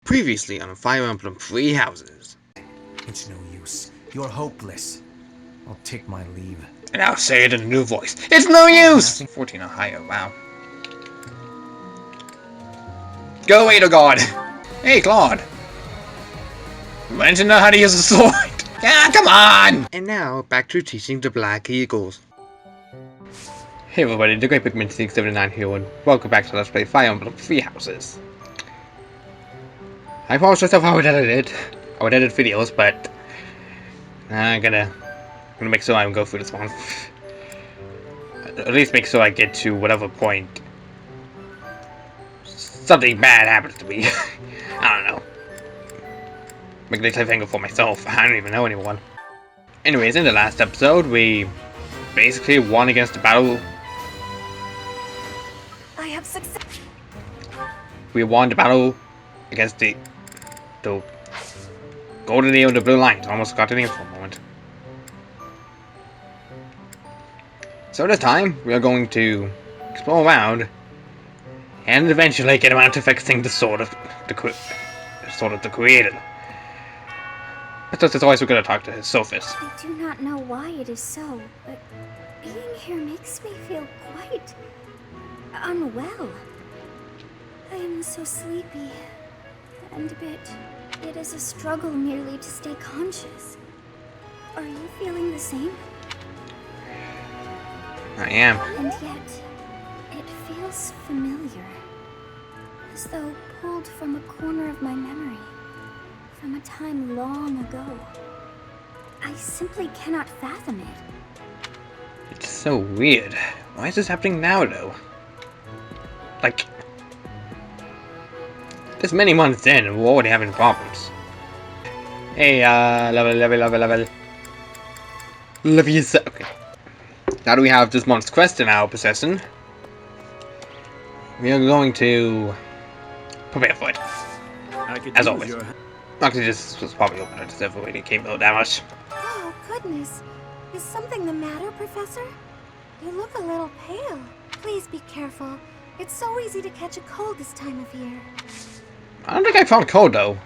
Previously on Fire Emblem Three Houses. It's no use. You're hopeless. I'll take my leave. And I'll say it in a new voice. It's no use! 14 or higher, wow. Go away, to God! Hey, Claude! Why didn't you know how to use a sword? Ah, come on! And now, back to teaching the Black Eagles. Hey everybody, the Great Pigment 679 here, and welcome back to Let's Play Fire Emblem Three Houses. I promised myself I would edit videos, but I'm gonna make sure I go through this one. At least make sure I get to whatever point something bad happens to me. I don't know. Make a cliffhanger for myself. I don't even know anyone. Anyways, in the last episode, we basically won against the battle. I have success. We won the battle against the Golden Eel and the Blue Lions. Almost got the name for a moment. So this time, we are going to explore around and eventually get around to fixing the sword of the creator. But as always, we're going to talk to his Sophist. I do not know why it is so, but being here makes me feel quite unwell. I am so sleepy, and it is a struggle merely to stay conscious. Are you feeling the same? I am. And yet, it feels familiar, as though pulled from a corner of my memory. From a time long ago. I simply cannot fathom it. It's so weird. Why is this happening now, though? Like, this many months in, and we're already having problems. Hey, level. Okay. Now that we have this month's quest in our possession, we are going to prepare for it. As always. Actually, this was probably open to everybody that came out that much. Oh, goodness. Is something the matter, Professor? You look a little pale. Please be careful. It's so easy to catch a cold this time of year. I don't think I found cold, though.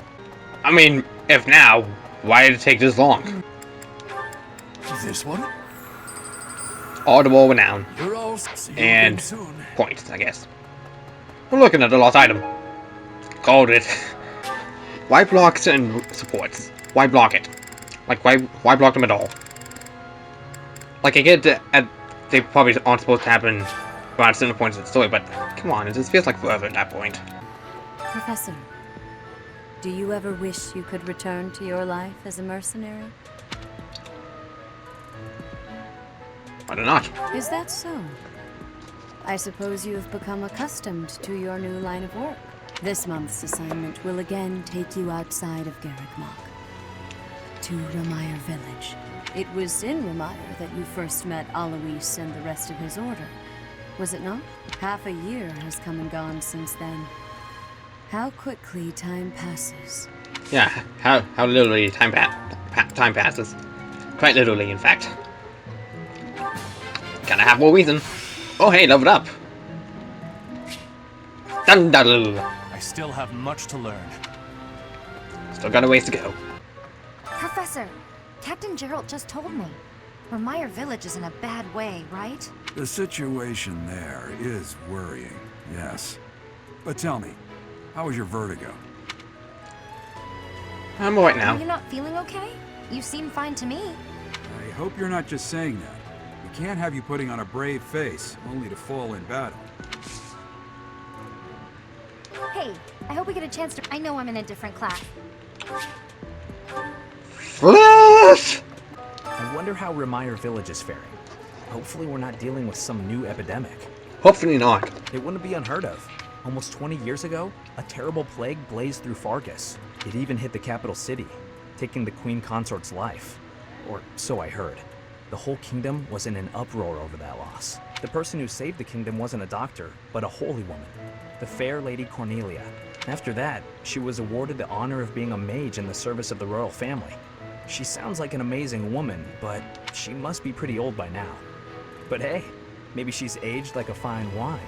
I mean, if now, why did it take this long? This one? Audible renown. You're all and points, I guess. We're looking at the lost item. Called it. Why block certain supports? Why block it? Like, why block them at all? Like, I get that they probably aren't supposed to happen around certain points of the story, but come on, it just feels like forever at that point. Professor, do you ever wish you could return to your life as a mercenary? Why not? Is that so? I suppose you have become accustomed to your new line of work. This month's assignment will again take you outside of Garrigmach, to Remire Village. It was in Remire that you first met Alois and the rest of his order, was it not? Half a year has come and gone since then. How quickly time passes. Yeah, how literally time passes. Quite literally, in fact. Gotta have more reason. Oh hey, leveled up. Dun-dun-dun. I still have much to learn. Still got a ways to go. Professor, Captain Gerald just told me. Remire Village is in a bad way, right? The situation there is worrying, yes. But tell me, how was your vertigo? I'm alright now. Are you not feeling okay? You seem fine to me. I hope you're not just saying that. We can't have you putting on a brave face, only to fall in battle. Hey, I hope we get a chance to... I know I'm in a different class. I wonder how Remire Village is faring. Hopefully we're not dealing with some new epidemic. Hopefully not. It wouldn't be unheard of. Almost 20 years ago, a terrible plague blazed through Fargus. It even hit the capital city, taking the Queen Consort's life. Or so I heard. The whole kingdom was in an uproar over that loss. The person who saved the kingdom wasn't a doctor, but a holy woman, the fair Lady Cornelia. After that, she was awarded the honor of being a mage in the service of the royal family. She sounds like an amazing woman, but she must be pretty old by now. But hey, maybe she's aged like a fine wine.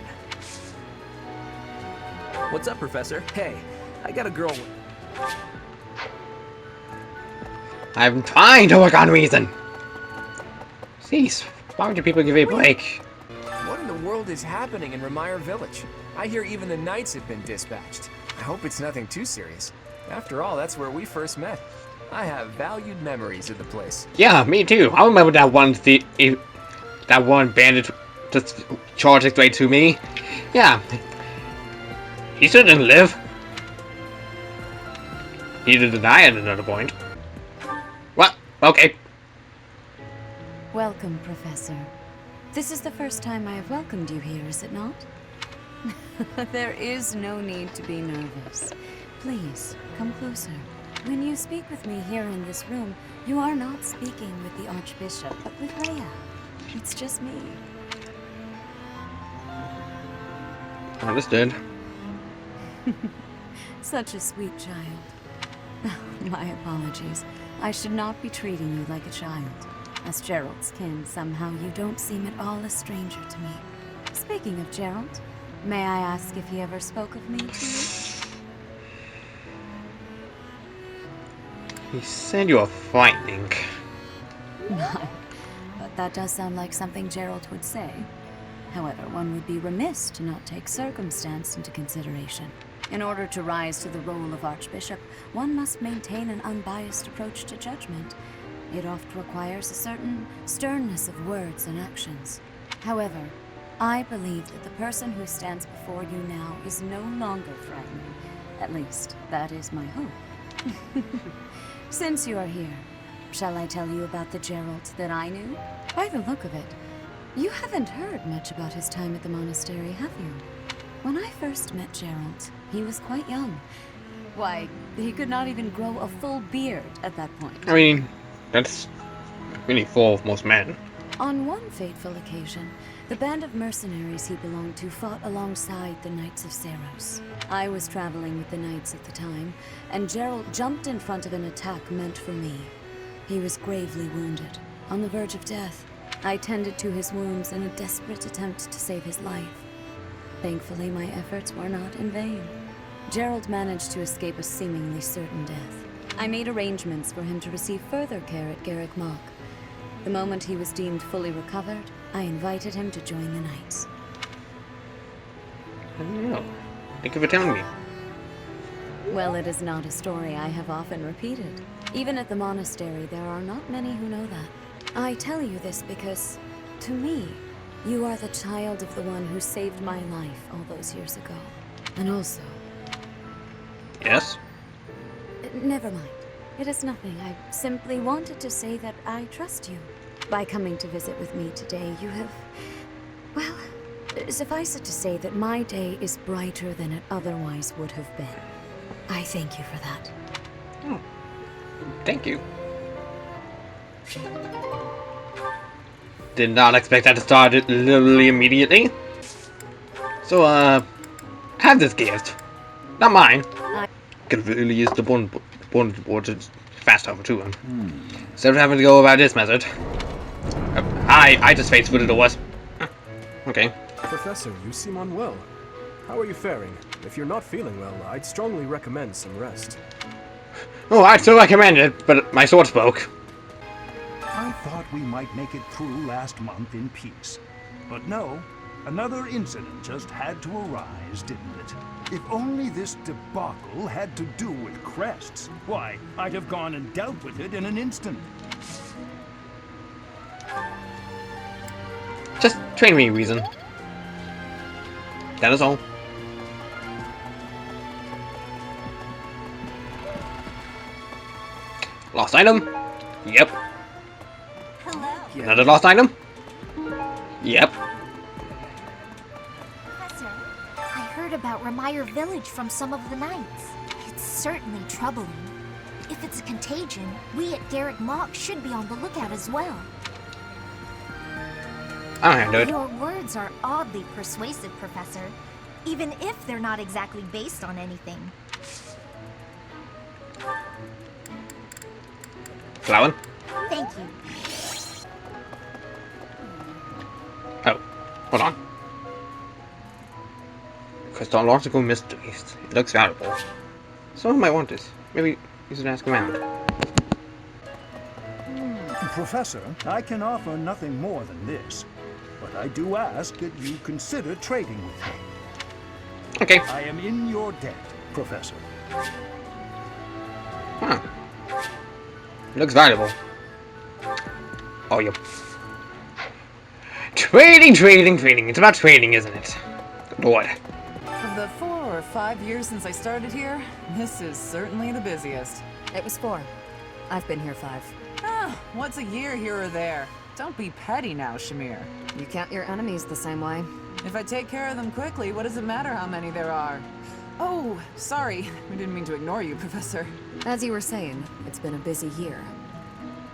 What's up, Professor? Hey, I got a girl... I'm trying to work on reason. Jeez, why would you people give me a break? What in the world is happening in Remire Village? I hear even the knights have been dispatched. I hope it's nothing too serious. After all, that's where we first met. I have valued memories of the place. Yeah, me too. I remember that one bandit just charged his way to me. Yeah. He shouldn't live. Neither did I at another point. What? Okay. Welcome, Professor. This is the first time I have welcomed you here, is it not? There is no need to be nervous. Please, come closer. When you speak with me here in this room, you are not speaking with the Archbishop, but with Rhea. It's just me. Understood. Such a sweet child. My apologies. I should not be treating you like a child. As Gerald's kin, somehow you don't seem at all a stranger to me. Speaking of Gerald, may I ask if he ever spoke of me to you? He said you were frightening. But that does sound like something Gerald would say. However, one would be remiss to not take circumstance into consideration. In order to rise to the role of Archbishop, one must maintain an unbiased approach to judgment. It oft requires a certain sternness of words and actions. However, I believe that the person who stands before you now is no longer frightening. At least, that is my hope. Since you are here, shall I tell you about the Gerald that I knew? By the look of it, you haven't heard much about his time at the monastery, have you? When I first met Gerald, he was quite young. Why, he could not even grow a full beard at that point. I mean, that's really full of most men. On one fateful occasion, the band of mercenaries he belonged to fought alongside the Knights of Seros. I was traveling with the Knights at the time, and Gerald jumped in front of an attack meant for me. He was gravely wounded, on the verge of death. I tended to his wounds in a desperate attempt to save his life. Thankfully, my efforts were not in vain. Gerald managed to escape a seemingly certain death. I made arrangements for him to receive further care at Garrick Mach. The moment he was deemed fully recovered, I invited him to join the Knights. I don't know. Thank you for telling me. Well, it is not a story I have often repeated. Even at the monastery, there are not many who know that. I tell you this because, to me, you are the child of the one who saved my life all those years ago. And also... Yes? Never mind. It is nothing. I simply wanted to say that I trust you. By coming to visit with me today, you have... Well, suffice it to say that my day is brighter than it otherwise would have been. I thank you for that. Oh. Thank you. Did not expect that to start it literally immediately. So, have this gift. Not mine. Could really use the bone board to fast over to him. Instead of having to go about this method. I just faced what it was. Okay. Professor, you seem unwell. How are you faring? If you're not feeling well, I'd strongly recommend some rest. Oh, I still recommend it, but my sword spoke. I thought we might make it through last month in peace. But no, another incident just had to arise, didn't it? If only this debacle had to do with crests, why, I'd have gone and dealt with it in an instant. Just train me, reason. That is all. Lost item? Yep. Hello. Another lost item? Yep. Professor, I heard about Remire Village from some of the knights. It's certainly troubling. If it's a contagion, we at Garrick Mach should be on the lookout as well. I'll handle it. Your words are oddly persuasive, Professor. Even if they're not exactly based on anything. Flower? Thank you. Oh, hold on. Christological mysteries. It looks valuable. Someone might want this. Maybe you should ask around. Professor, I can offer nothing more than this, but I do ask that you consider trading with me. Okay. I am in your debt, Professor. Huh. Looks valuable. Oh, yep. Trading. It's about trading, isn't it? Good lord. Of the 4 or 5 years since I started here, this is certainly the busiest. It was 4. I've been here 5. Ah, what's a year here or there? Don't be petty now, Shamir. You count your enemies the same way. If I take care of them quickly, what does it matter how many there are? Oh, sorry. We didn't mean to ignore you, Professor. As you were saying, it's been a busy year.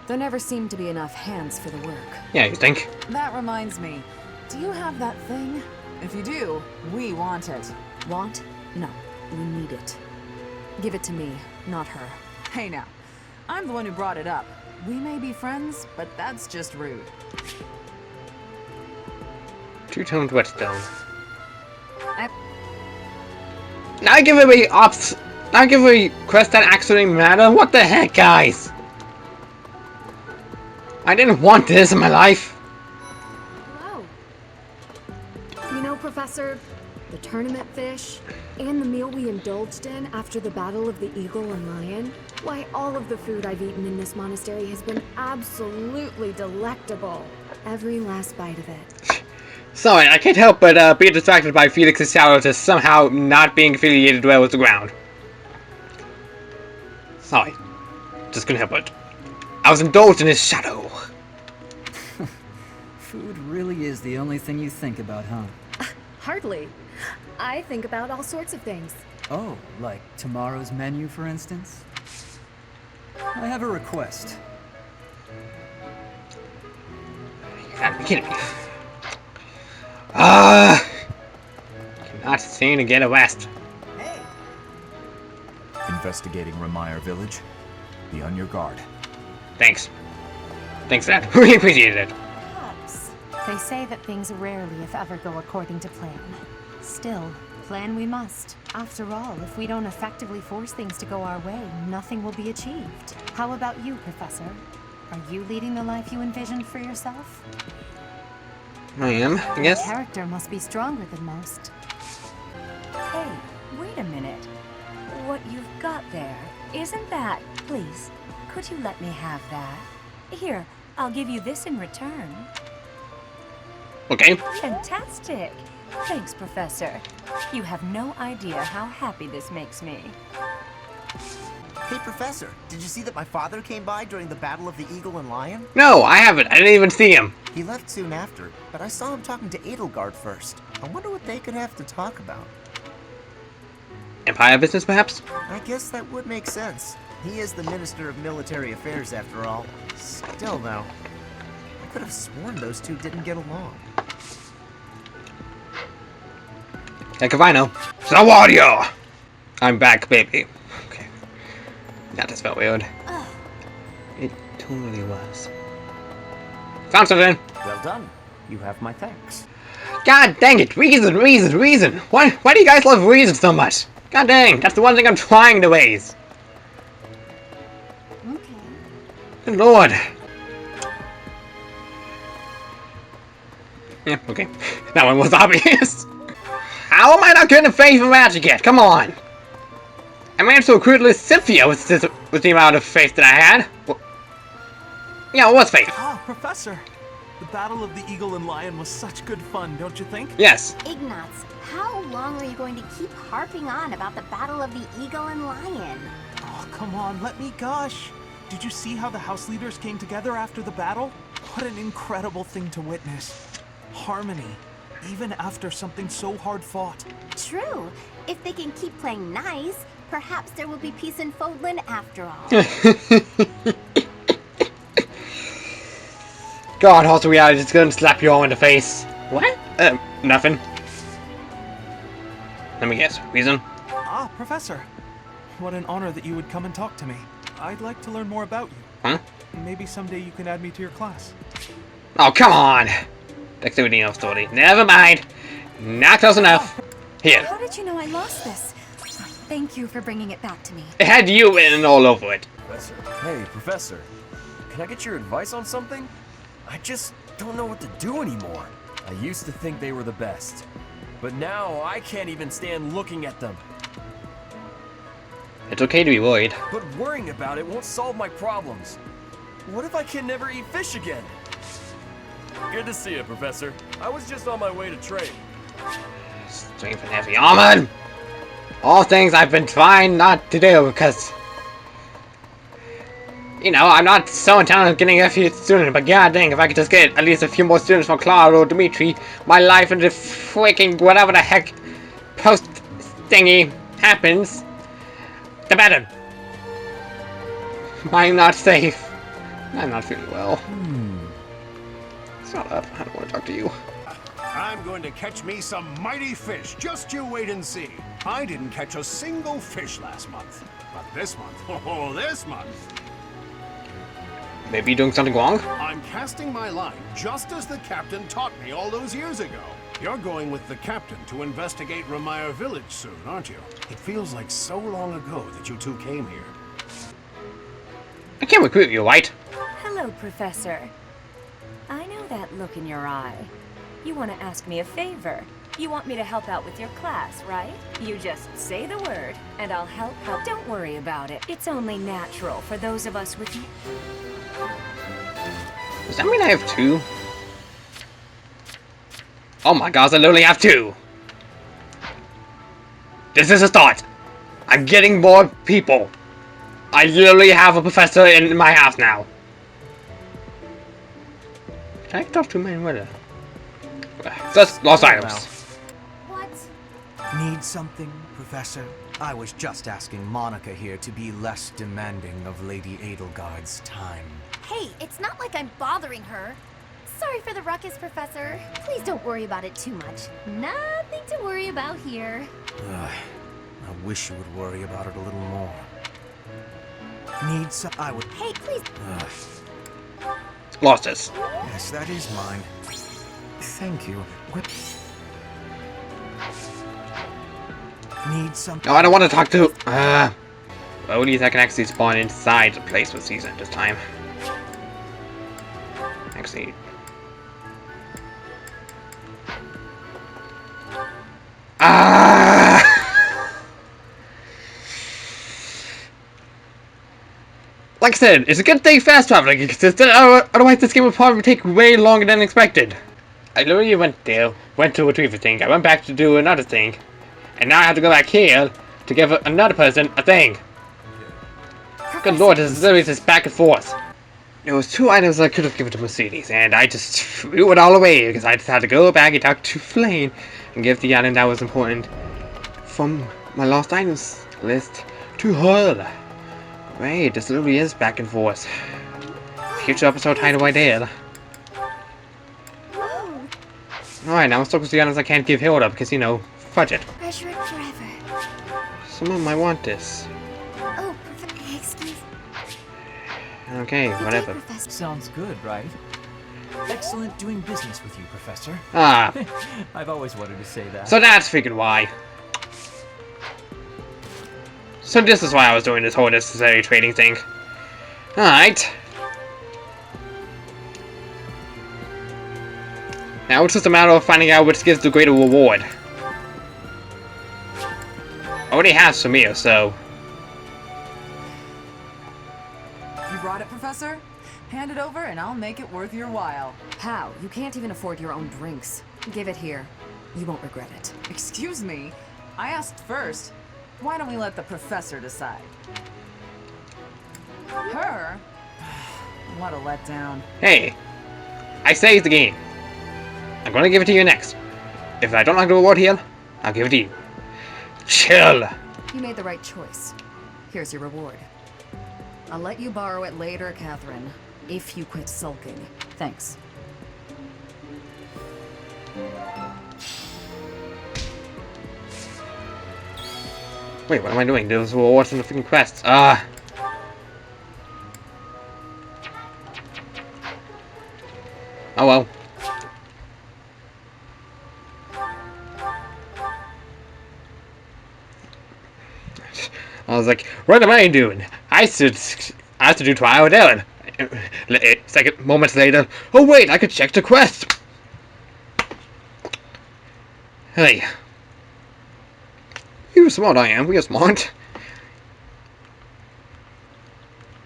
There never seemed to be enough hands for the work. Yeah, you think? That reminds me. Do you have that thing? If you do, we want it. Want? No. We need it. Give it to me, not her. Hey now. I'm the one who brought it up. We may be friends, but that's just rude. Two-toned whetstone. Now give away ops. Now give away quests that actually matter. What the heck, guys? I didn't want this in my life. Hello. You know, Professor, the tournament fish and the meal we indulged in after the Battle of the Eagle and Lion, why, all of the food I've eaten in this monastery has been absolutely delectable. Every last bite of it. Sorry, I can't help but be distracted by Felix's shadow to somehow not being affiliated well with the ground. Sorry. Just couldn't help it. I was indulged in his shadow. Food really is the only thing you think about, huh? Hardly. I think about all sorts of things. Oh, like tomorrow's menu, for instance? I have a request. You gotta be kidding me. Cannot seem to get a west. Investigating Remire Village. Be on your guard. Thanks. Thanks, Dad. Really appreciate it. Perhaps. They say that things rarely, if ever, go according to plan. Still, plan we must. After all, if we don't effectively force things to go our way, nothing will be achieved. How about you, Professor? Are you leading the life you envisioned for yourself? I am, I guess. Your character must be stronger than most. Hey, wait a minute. What you've got there, isn't that... Please, could you let me have that? Here, I'll give you this in return. Okay. Fantastic. Thanks, Professor. You have no idea how happy this makes me. Hey, Professor, did you see that my father came by during the Battle of the Eagle and Lion? No, I haven't. I didn't even see him. He left soon after, but I saw him talking to Edelgard first. I wonder what they could have to talk about. Empire business, perhaps? I guess that would make sense. He is the Minister of Military Affairs, after all. Still, though, I could have sworn those two didn't get along. Heck if I know. The warrior! I'm back, baby. Okay. That just felt weird. It totally was. Found something! Well done. You have my thanks. God dang it! Reason! Why do you guys love reason so much? God dang! That's the one thing I'm trying to raise. Okay. Good lord. Yeah, okay. That one was obvious. How am I not getting a faith in magic yet? Come on! I managed to recruit Liz Cynthia with the amount of faith that I had. Well, yeah, it was faith. Ah, Professor! The Battle of the Eagle and Lion was such good fun, don't you think? Yes. Ignatz, how long are you going to keep harping on about the Battle of the Eagle and Lion? Oh, come on, let me gush! Did you see how the house leaders came together after the battle? What an incredible thing to witness. Harmony, even after something so hard fought. True. If they can keep playing nice, perhaps there will be peace in Fodlan after all. God, also reality is gonna slap you all in the face. What? Nothing. Let me guess. Reason? Ah, Professor. What an honor that you would come and talk to me. I'd like to learn more about you. Huh? Maybe someday you can add me to your class. Oh, come on! Dexterity no story. Never mind. Not close enough. Here. How did you know I lost this? Thank you for bringing it back to me. It had you written all over it. Professor. Hey, Professor. Can I get your advice on something? I just don't know what to do anymore. I used to think they were the best, but now I can't even stand looking at them. It's okay to be worried. But worrying about it won't solve my problems. What if I can never eat fish again? Good to see you, Professor. I was just on my way to trade. Strength and heavy armor! All things I've been trying not to do because, you know, I'm not so intent on getting a few students, but god dang, if I could just get at least a few more students from Clara or Dimitri, my life into freaking whatever the heck post thingy happens, the better. I'm not safe. I'm not feeling well. Shut up. I don't want to talk to you. I'm going to catch me some mighty fish. Just you wait and see. I didn't catch a single fish last month. But this month, oh, this month. Maybe doing something wrong? I'm casting my line just as the captain taught me all those years ago. You're going with the captain to investigate Remire Village soon, aren't you? It feels like so long ago that you two came here. I can't recruit you, right? Hello, Professor. I know that look in your eye. You want to ask me a favor. You want me to help out with your class, right? You just say the word, and I'll help. Don't worry about it. It's only natural for those of us with you. Does that mean I have two? Oh my gosh, I literally have two! This is a start! I'm getting more people! I literally have a professor in my house now! Can I talk to my mother? Just lost items. What? Need something, Professor? I was just asking Monica here to be less demanding of Lady Edelgard's time. Hey, it's not like I'm bothering her. Sorry for the ruckus, Professor. Please don't worry about it too much. Nothing to worry about here. I wish you would worry about it a little more. Need some... I would... Hey, please... Lost this. Yes, that is mine. Thank you. Need some... No, I don't want to talk to... well, at least I can actually spawn inside the place with season this time. Actually... Like I said, it's a good thing fast traveling is consistent, otherwise this game would probably take way longer than expected. I literally went there, went to retrieve a thing, I went back to do another thing, and now I have to go back here to give another person a thing. Good lord, this is literally just back and forth. There was two items I could have given to Mercedes, and I just threw it all away because I just had to go back and talk to Flame and give the item that was important from my lost items list to her. Wait, this literally is back and forth. Future episode title right there. Alright, now I'm stuck with the items I can't give Hilda because, you know, budget. Treasure it forever. Someone might want this. Oh, excuse. Okay, whatever. Sounds good, right? Excellent doing business with you, Professor. Ah. I've always wanted to say that. So that's freaking why. So this is why I was doing this whole necessary trading thing. Alright. Now it's just a matter of finding out which gives the greater reward. I already have Samir, so... You brought it, Professor? Hand it over and I'll make it worth your while. How? You can't even afford your own drinks. Give it here. You won't regret it. Excuse me? I asked first. Why don't we let the Professor decide? Her? What a letdown. Hey, I saved the game. I'm gonna give it to you next. If I don't like the reward here, I'll give it to you. Chill. You made the right choice. Here's your reward. I'll let you borrow it later, Catherine, if you quit sulking. Thanks. Wait, what am I doing? Those rewards in the freaking quests. Ah. Oh well. What am I doing? I should do trial with Ellen. Second, moments later. Oh wait, I could check the quest. Hey. You're smart, I am. We are smart.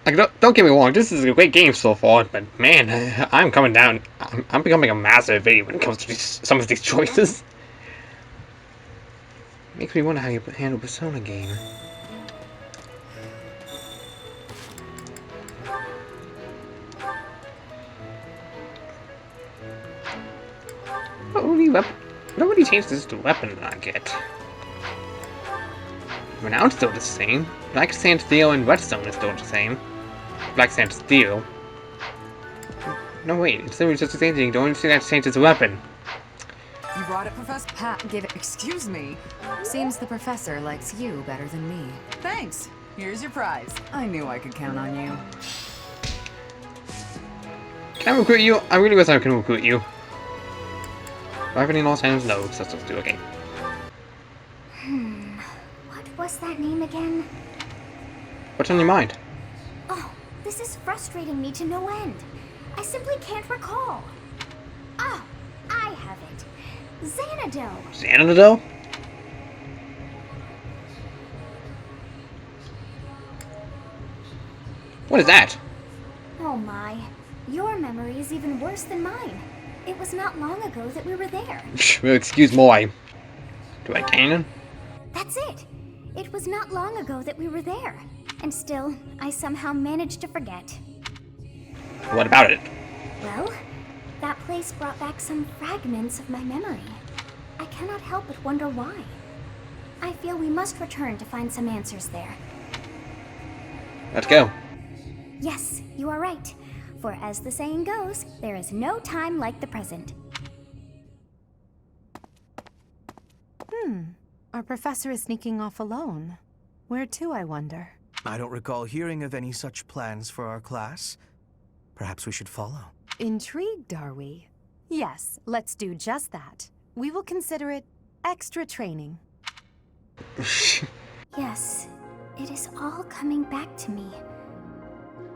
Like, don't get me wrong, this is a great game so far, but man, I'm coming down. I'm becoming a massive idiot when it comes to some of these choices. Makes me wonder how you handle Persona game. Nobody changed this to weapon I get. Renown's still the same. Black Sand Steel and Whetstone is still the same. Black Sand Steel. No wait, it's still just the same thing. The only thing that's changed is the weapon. You brought it, Professor? Pat, give it. Excuse me. Seems the professor likes you better than me. Thanks. Here's your prize. I knew I could count on you. Can I recruit you? I really wish I can recruit you. Do I have any lost items? No, so let's do okay. What was that name again? What's on your mind? Oh, this is frustrating me to no end. I simply can't recall. Ah, I have it. Xanadu. Xanadu? What is that? Oh my. Your memory is even worse than mine. It was not long ago that we were there. Well, excuse me. Do I canon? That's it. It was not long ago that we were there. And still, I somehow managed to forget. What about it? Well, that place brought back some fragments of my memory. I cannot help but wonder why. I feel we must return to find some answers there. Let's go. Yes, you are right. For as the saying goes, there is no time like the present. Our professor is sneaking off alone. Where to, I wonder? I don't recall hearing of any such plans for our class. Perhaps we should follow. Intrigued, are we? Yes, let's do just that. We will consider it extra training. Yes, it is all coming back to me.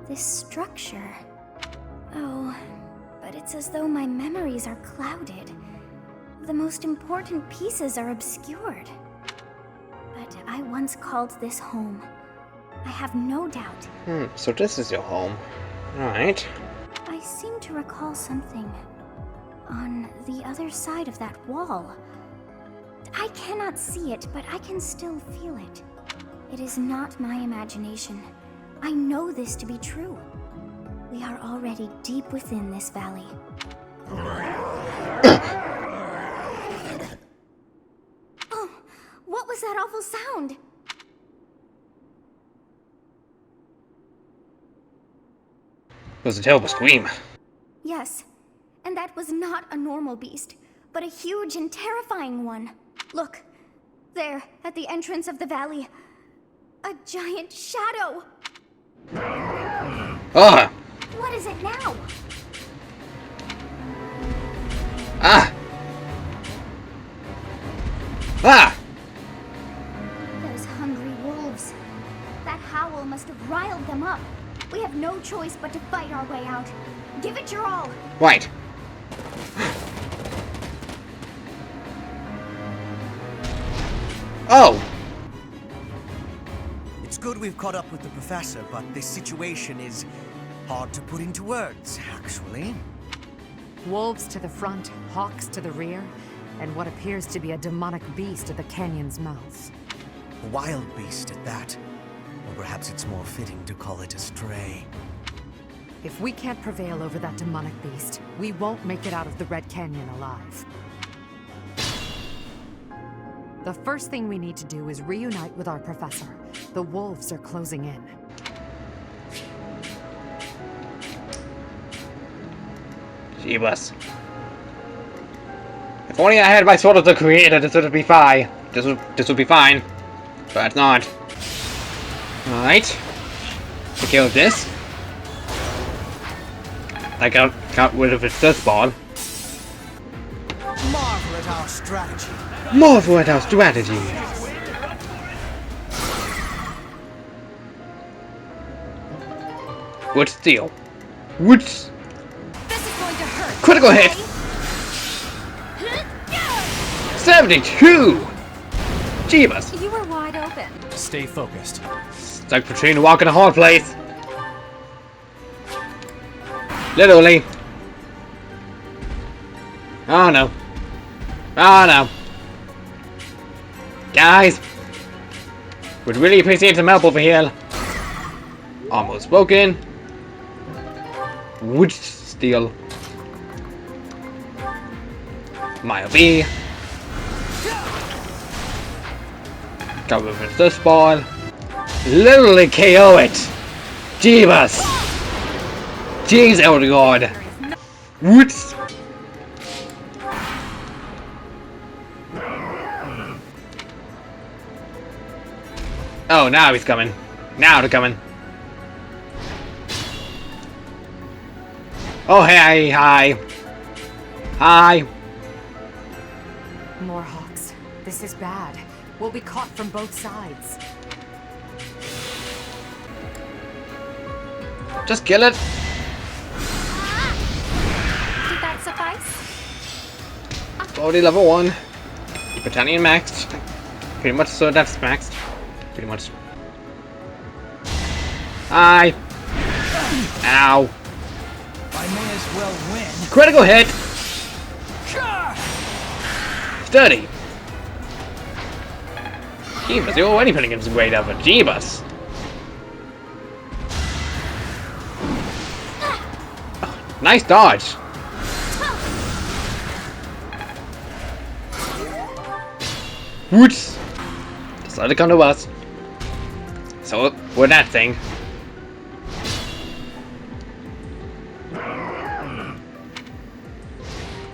This structure. Oh, but it's as though my memories are clouded. The most important pieces are obscured. But I once called this home. I have no doubt. So this is your home. Alright. I seem to recall something on the other side of that wall. I cannot see it, but I can still feel it. It is not my imagination. I know this to be true. We are already deep within this valley. Oh, what was that awful sound? It was a terrible scream. Yes, and that was not a normal beast, but a huge and terrifying one. Look, there, at the entrance of the valley, a giant shadow. Ah! What is it now? Ah! Ah! Those hungry wolves. That howl must have riled them up. We have no choice but to fight our way out. Give it your all. Right. Oh! It's good we've caught up with the professor, but this situation is hard to put into words, actually. Wolves to the front, hawks to the rear, and what appears to be a demonic beast at the canyon's mouth. A wild beast at that. Or perhaps it's more fitting to call it a stray. If we can't prevail over that demonic beast, we won't make it out of the Red Canyon alive. The first thing we need to do is reunite with our professor. The wolves are closing in. Jeebus. If only I had my Sword of the Creator, this would be fine. This would be fine. But it's not. Alright. To kill this. I got rid of its death ball. Marvel at our strategy. Marvel at our strategy. Wood steel. Wood. This is going to hurt. Critical hit. 72. Jeebus. You were wide open. Stay focused. Stuck between a walk and a hard place. Literally. Oh no. Oh no. Guys. Would really appreciate some help over here. Almost broken. Wood steel. Mile B. Cover with this ball. Literally KO it. Jeebus. Jeez, Elder God. Whoops. Oh, now he's coming. Now they're coming. Oh, hey, hi. Hi. More hawks. This is bad. We'll be caught from both sides. Just kill it. Did that suffice? Already level 1. Battalion maxed. Pretty much so that's maxed. Pretty much. Hi. Ow. I may as well win. Critical hit. 30. Jeebus, you're already putting in some great effort. Jeebus. Oh, nice dodge. Whoops. Decided to come to us. So, we're that thing.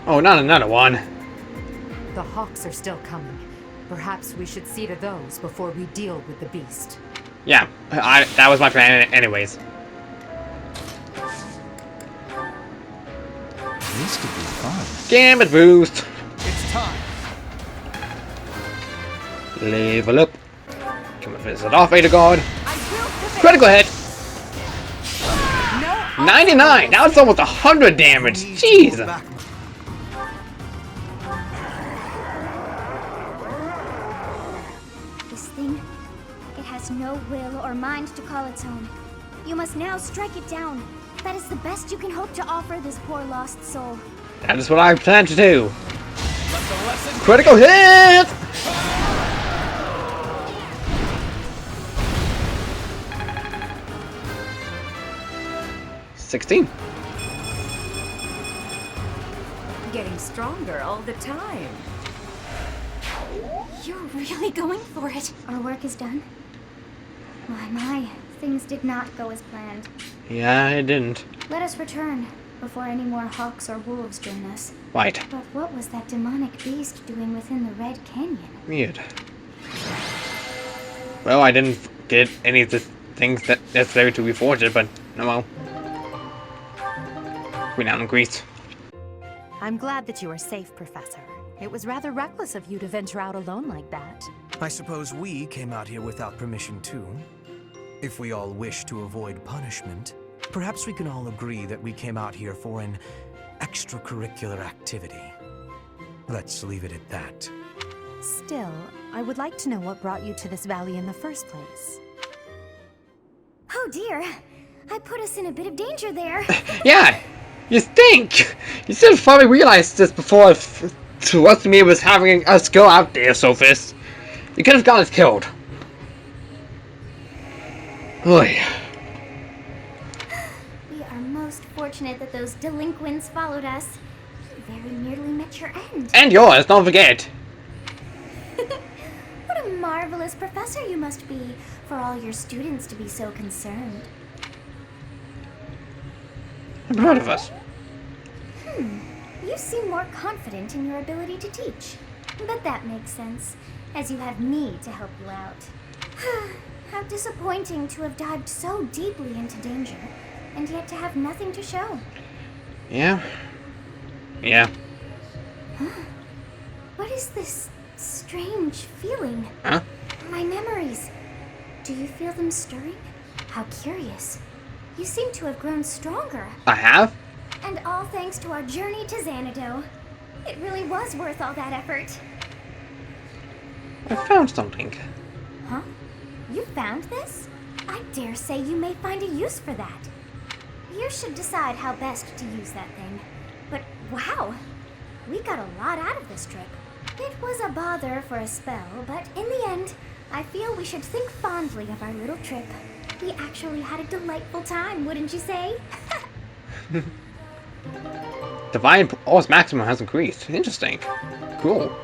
Oh, not another one. The hawks are still coming. Perhaps we should see to those before we deal with the beast. Yeah, that was my plan anyways. This could be fun. Gambit boost. It's time. Level up. Come and finish it off, Vader God. Critical hit. 99. That was almost 100 damage. Jeez. This thing, it has no will or mind to call its own. You must now strike it down. That is the best you can hope to offer this poor lost soul. That is what I plan to do. Critical hit. $16. Getting stronger all the time. You're really going for it. Our work is done. My, things did not go as planned. Yeah, it didn't. Let us return before any more hawks or wolves join us. Right. But what was that demonic beast doing within the Red Canyon? Weird. Well, I didn't get any of the things that necessary to reforge it, but no well. We're down in Greece. I'm glad that you are safe, Professor. It was rather reckless of you to venture out alone like that. I suppose we came out here without permission too. If we all wish to avoid punishment, perhaps we can all agree that we came out here for an extracurricular activity. Let's leave it at that. Still, I would like to know what brought you to this valley in the first place. Oh dear, I put us in a bit of danger there. Yeah, you think? You should have probably realized this before to me was having us go out there, Sophist. You could have got us killed. Oy. We are most fortunate that those delinquents followed us. You very nearly met your end. And yours, don't forget. What a marvelous professor you must be for all your students to be so concerned. I'm proud of us. You seem more confident in your ability to teach. But that makes sense, as you have me to help you out. How disappointing to have dived so deeply into danger, and yet to have nothing to show. Yeah. Yeah. What is this strange feeling? Huh? My memories. Do you feel them stirring? How curious. You seem to have grown stronger. I have? And all thanks to our journey to Xanadu. It really was worth all that effort. I found something. Huh? You found this? I dare say you may find a use for that. You should decide how best to use that thing. But wow, we got a lot out of this trip. It was a bother for a spell, but in the end, I feel we should think fondly of our little trip. We actually had a delightful time, wouldn't you say? Divine Pulse Maximum has increased. Interesting. Cool.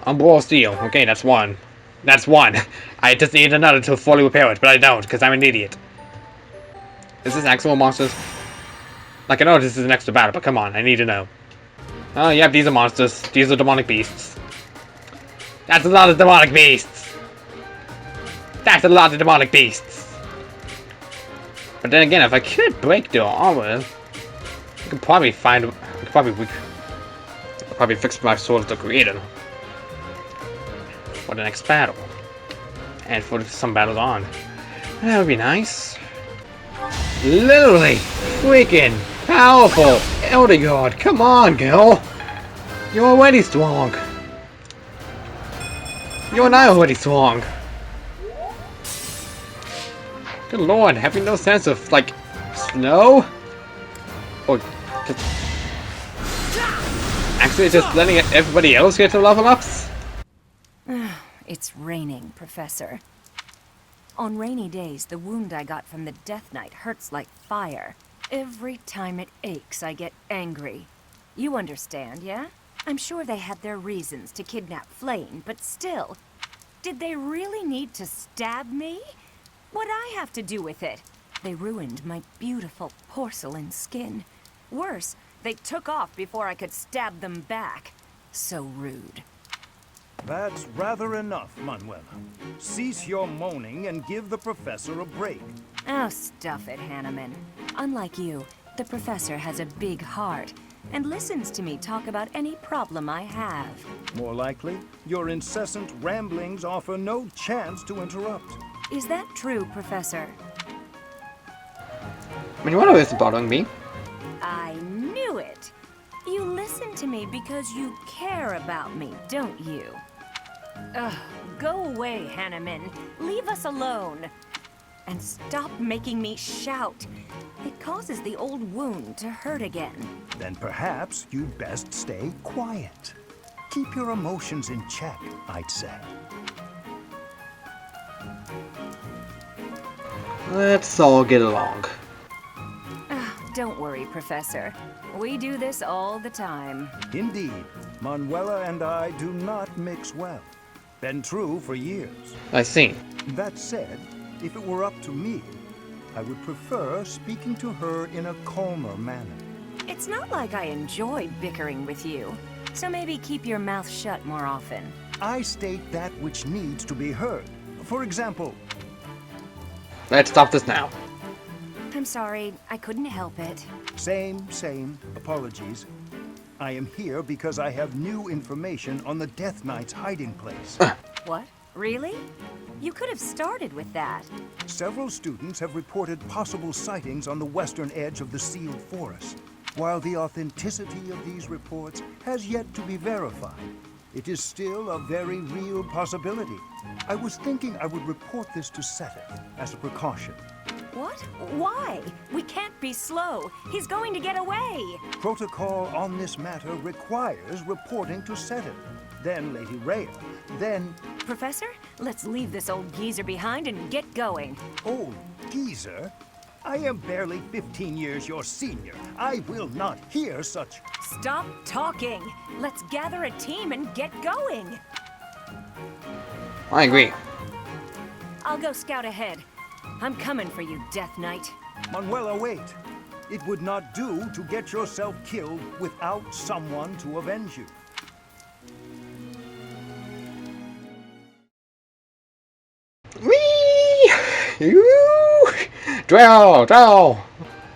Umbral Steel. Okay, that's one. That's one. I just need another to fully repair it, but I don't, because I'm an idiot. Is this actual monsters? Like, I know this is an extra battle, but come on, I need to know. Oh, yeah, these are monsters. These are demonic beasts. That's a lot of demonic beasts. That's a lot of demonic beasts. But then again, if I could break their armor, I could probably find... I could probably fix my sword to create it. For the next battle. And for some battles on. That would be nice. Literally freaking powerful Elder God. Come on, girl. You're already strong. You and I are already strong. Good lord, have you no sense of, like, snow? Or just... actually just letting everybody else get to level ups? It's raining, Professor. On rainy days, the wound I got from the Death Knight hurts like fire. Every time it aches, I get angry. You understand, yeah? I'm sure they had their reasons to kidnap Flame, but still, did they really need to stab me? What'd I have to do with it? They ruined my beautiful porcelain skin. Worse, they took off before I could stab them back. So rude. That's rather enough, Manuela. Cease your moaning and give the professor a break. Oh, stuff it, Hanneman. Unlike you, the professor has a big heart and listens to me talk about any problem I have. More likely, your incessant ramblings offer no chance to interrupt. Is that true, Professor? Manuela isn't bothering me. I knew it. You listen to me because you care about me, don't you? Ugh, go away, Hanneman. Leave us alone. And stop making me shout. It causes the old wound to hurt again. Then perhaps you'd best stay quiet. Keep your emotions in check, I'd say. Let's all get along. Don't worry, Professor. We do this all the time. Indeed. Manuela and I do not mix well. Been true for years. I see. That said, if it were up to me, I would prefer speaking to her in a calmer manner. It's not like I enjoy bickering with you, so maybe keep your mouth shut more often. I state that which needs to be heard. For example... Let's stop this now. I'm sorry, I couldn't help it. Same. Apologies. I am here because I have new information on the Death Knight's hiding place. What? Really? You could have started with that. Several students have reported possible sightings on the western edge of the sealed forest. While the authenticity of these reports has yet to be verified, it is still a very real possibility. I was thinking I would report this to Seteth as a precaution. What? Why? We can't be slow. He's going to get away. Protocol on this matter requires reporting to Seteth, then Lady Rhea, then... Professor, let's leave this old geezer behind and get going. Old geezer? I am barely 15 years your senior. I will not hear such... Stop talking. Let's gather a team and get going. I agree. I'll go scout ahead. I'm coming for you, Death Knight. Manuela, wait. It would not do to get yourself killed without someone to avenge you. Whee! Drow!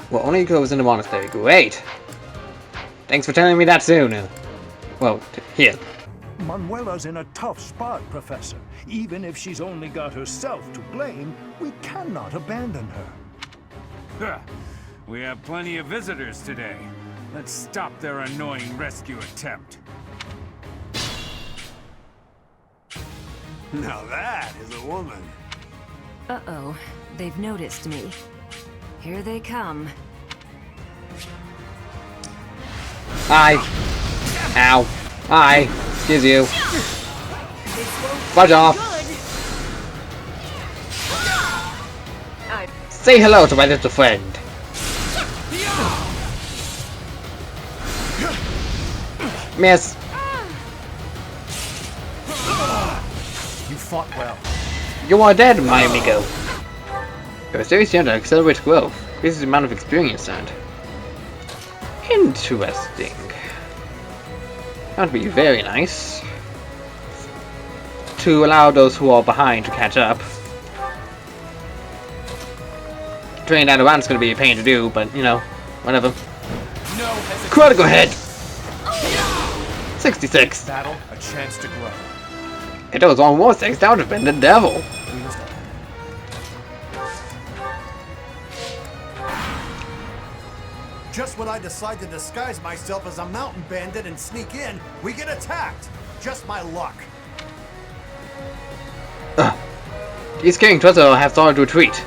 Well, only goes in the monastery. Great! Thanks for telling me that soon. Well, here. Manuela's in a tough spot, Professor. Even if she's only got herself to blame, we cannot abandon her. We have plenty of visitors today. Let's stop their annoying rescue attempt. Now that is a woman. Uh-oh, they've noticed me. Here they come. Hi. Ow. Hi. Excuse you. Fudge off. Say hello to my little friend. Miss. You fought well. You are dead, my amigo. Your series to accelerate growth. Increases the amount of experience earned. Interesting. That would be very nice. To allow those who are behind to catch up. Training down the round is going to be a pain to do, but you know, whatever. Critical hit! 66. Battle, a chance to grow. If there was one more 6, that would have been the devil. Just when I decide to disguise myself as a mountain bandit and sneak in, we get attacked. Just my luck. These king Twister have started to retreat.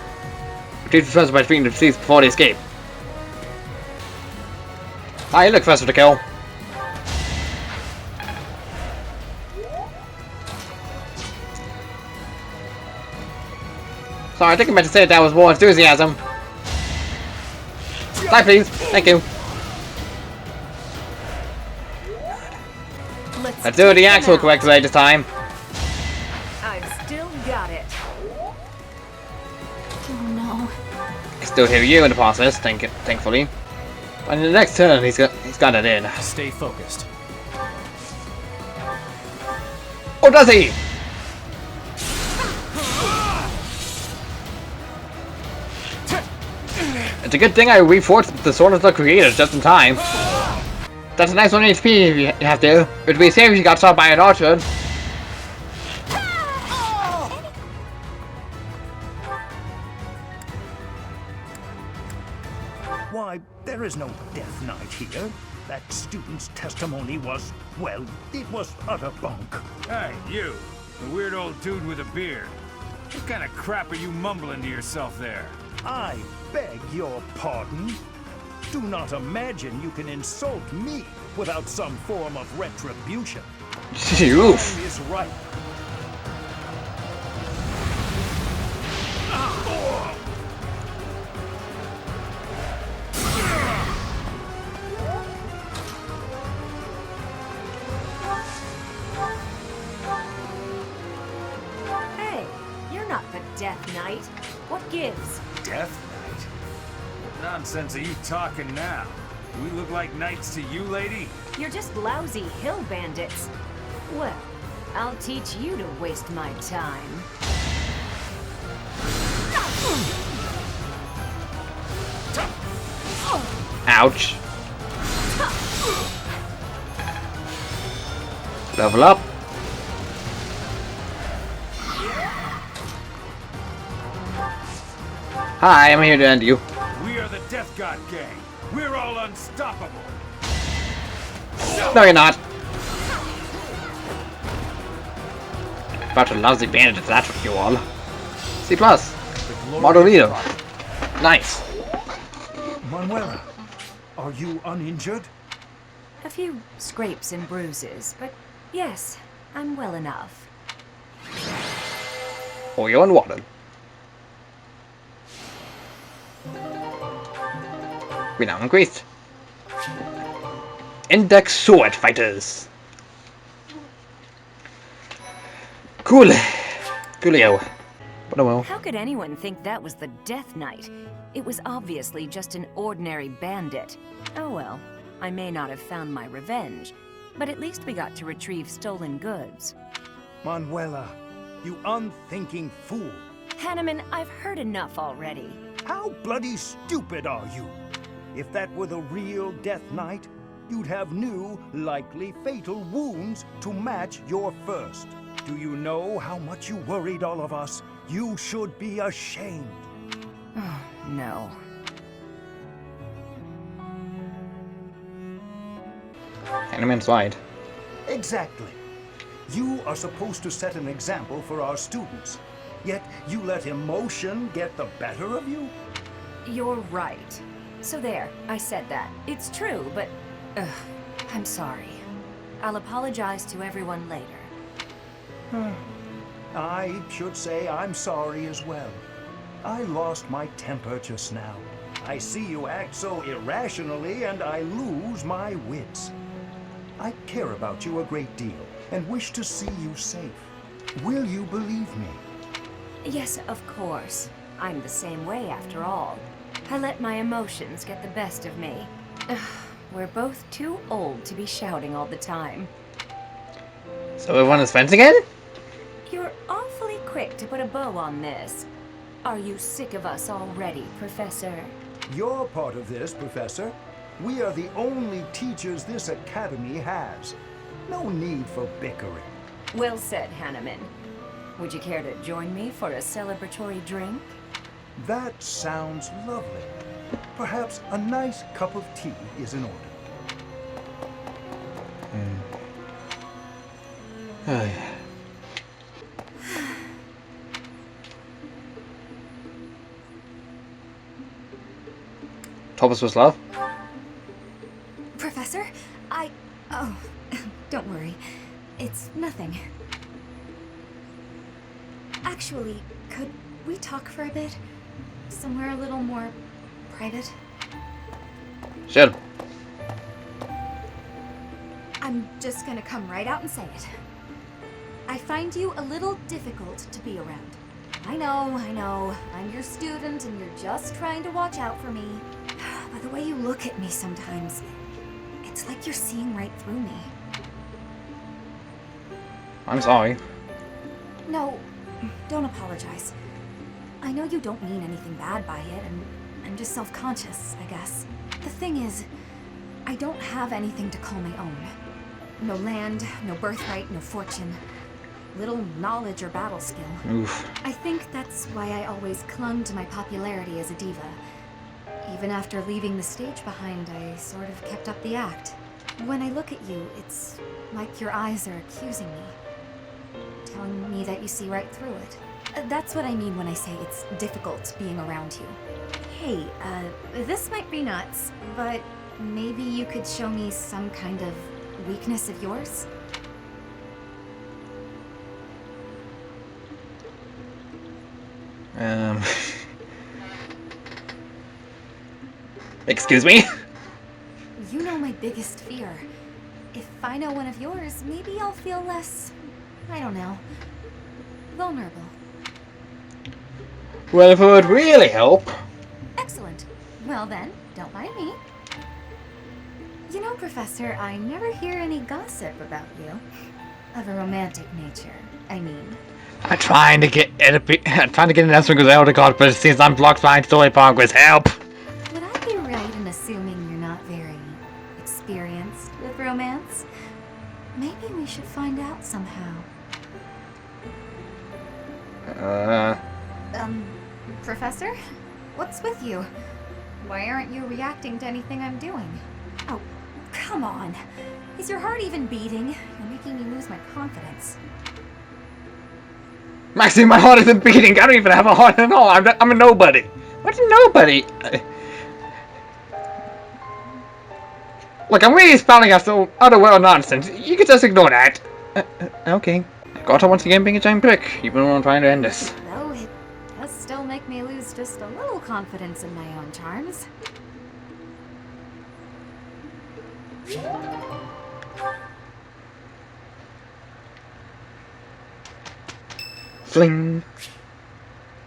Retreat to Twister by defeating the police before they escape. Ah, you look faster to kill. Sorry, I think I meant to say that was more enthusiasm. Die, please. Thank you. Let's do it the actual correct way this time. I've still got it. Oh no. I still hear you in the process, thankfully. But in the next turn, he's got it in. Stay focused. Oh, does he? It's a good thing I reforged the Sword of the Creator just in time. That's a nice 1 HP if you have to. It would be safe if you got shot by an archer. Why, there is no death knight here. That student's testimony was, well, it was utter bunk. Hey, you, the weird old dude with a beard. What kind of crap are you mumbling to yourself there? I beg your pardon. Do not imagine you can insult me without some form of retribution. Oof. Time is right. Hey, you're not the Death Knight. What gives? Death Knight? What nonsense are you talking now? Do we look like knights to you, lady? You're just lousy hill bandits. Well, I'll teach you to waste my time. Ouch. Level up. Hi, I'm here to end you. We are the Death God Gang. We're all unstoppable. No, you're not. About a lousy bandit, that's what you all. C+. Margarito. Nice. Manuela, are you uninjured? A few scrapes and bruises, but yes, I'm well enough. Oh, you're in water. We now increased. Index sword fighters. Cool. Coolio. But oh well. How could anyone think that was the Death Knight? It was obviously just an ordinary bandit. Oh well, I may not have found my revenge, but at least we got to retrieve stolen goods. Manuela, you unthinking fool. Hanneman, I've heard enough already. How bloody stupid are you? If that were the real Death Knight, you'd have new, likely fatal wounds to match your first. Do you know how much you worried all of us? You should be ashamed. Oh, no. Hanneman's right. Exactly. You are supposed to set an example for our students, yet you let emotion get the better of you? You're right. So there, I said that. It's true, but... I'm sorry. I'll apologize to everyone later. I should say I'm sorry as well. I lost my temper just now. I see you act so irrationally and I lose my wits. I care about you a great deal and wish to see you safe. Will you believe me? Yes, of course. I'm the same way after all. I let my emotions get the best of me. We're both too old to be shouting all the time. So everyone is friends again? You're awfully quick to put a bow on this. Are you sick of us already, Professor? You're part of this, Professor. We are the only teachers this academy has. No need for bickering. Well said, Hanneman. Would you care to join me for a celebratory drink? That sounds lovely. Perhaps a nice cup of tea is in order. Oh, yeah. Topaz was love? Professor, Oh, don't worry. It's nothing. Actually, could we talk for a bit? Somewhere a little more private? Sure. I'm just gonna come right out and say it. I find you a little difficult to be around. I know. I'm your student and you're just trying to watch out for me. But the way you look at me sometimes, it's like you're seeing right through me. I'm sorry. No, don't apologize. I know you don't mean anything bad by it, and I'm just self-conscious, I guess. The thing is, I don't have anything to call my own. No land, no birthright, no fortune. Little knowledge or battle skill. Oof. I think that's why I always clung to my popularity as a diva. Even after leaving the stage behind, I sort of kept up the act. When I look at you, it's like your eyes are accusing me. Telling me that you see right through it. That's what I mean when I say it's difficult being around you. Hey, this might be nuts, but maybe you could show me some kind of weakness of yours? Excuse me? You know my biggest fear. If I know one of yours, maybe I'll feel less, I don't know, vulnerable. Well, if it would really help. Excellent. Well then, don't mind me. You know, Professor, I never hear any gossip about you. Of a romantic nature, I mean. I'm trying to get an answer because I already got, but it seems I'm blocked by story progress. Help! Would I be right in assuming you're not very experienced with romance? Maybe we should find out somehow. Professor? What's with you? Why aren't you reacting to anything I'm doing? Oh, come on. Is your heart even beating? You're making me lose my confidence. Maxie, my heart isn't beating. I don't even have a heart at all. I'm a nobody. What's a nobody? Look, I'm really spouting out some otherworld nonsense. You can just ignore that. Okay. Gotta once again being a giant prick, even when I'm trying to end this. Though it does still make me lose just a little confidence in my own charms. Fling.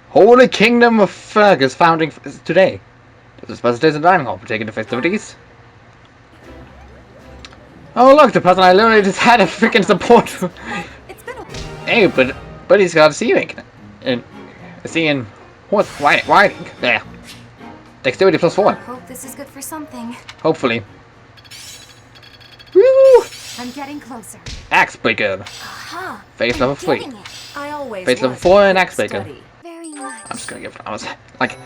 Holy Kingdom of Fergus founding today. This is Presentation Dining Hall for taking the festivities. Oh look, the person I literally just had a freaking support. Hey, but he's got a sea rank. And seeing horse riding. There. Dexterity +4. Hope this is good for something. Hopefully. Woo! I'm getting closer. Axe Breaker. Aha! Face level 3. I always Face level 4 and Axe Breaker. Very nice. I'm just gonna give flowers. Like,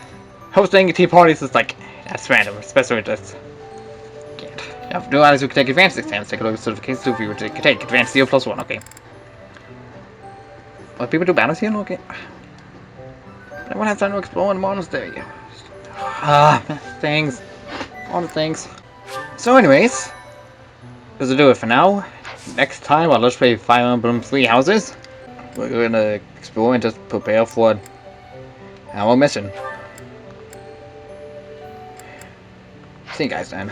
hosting tea parties is like, that's random, especially with this. Can't. Yeah, for new items we can take advanced exams. Take a look at certifications if we were to take advanced seal +1. Okay. What people do battles here? Okay. I won't have time to explore in the monastery. Things. All the things. So anyways, this will do it for now. Next time on Let's Play Fire Emblem 3 Houses, we're gonna explore and just prepare for our mission. See you guys then.